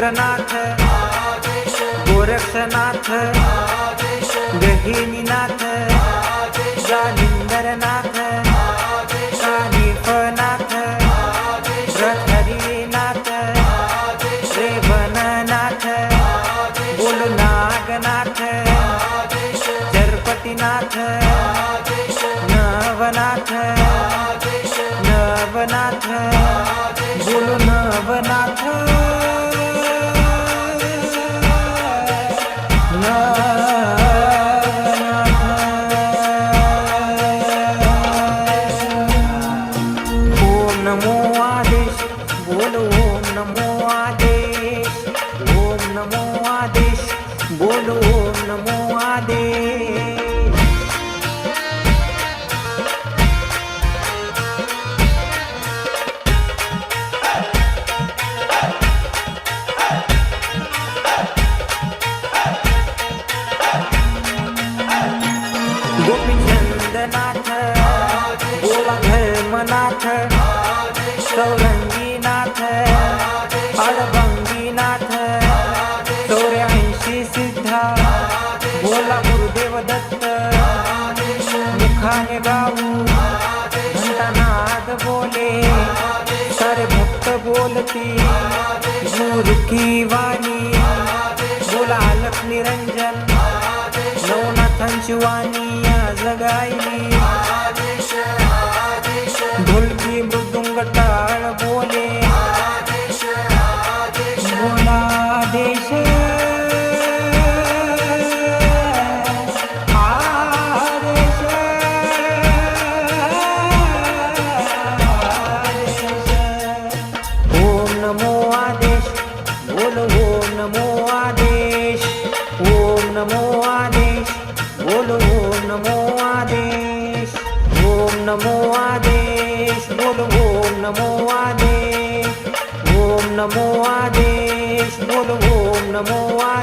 इंद्रनाथ गोरक्षनाथ गहिनीनाथ जालिंदरनाथ कानिफनाथ प्रहरीनाथ रेवणनाथ बोलनागनाथ चरपतीनाथ नवनाथ नवनाथ बोलो नवनाथ ओम नमो आदेश बोलो ओम नमो आदेश ओम नमो आदेश बोलो ओम नमो आदेश गोपीचंदनाथ बोला धर्मनाथ सौरंगीनाथ अडभंगीनाथ 84 सिद्धा बोला गुरुदेव दत्त मुखाने गाऊ घंटानाद बोले सारे भक्त बोलती गुरु की वाणी बोला अलख निरंजन नवनाथांची वाणी जगाईली ढोलकी मृदुंग टाळ बोले बोला आदेश आदेश ओम नमो आदेश बोलो ओम नमो आदेश ओम नमो आदेश बोलो ओम नमो आदेश ओम नमो आदेश बोलो ओम नमो आदेश ओम नमो आदेश बोलो ओम नमो आदेश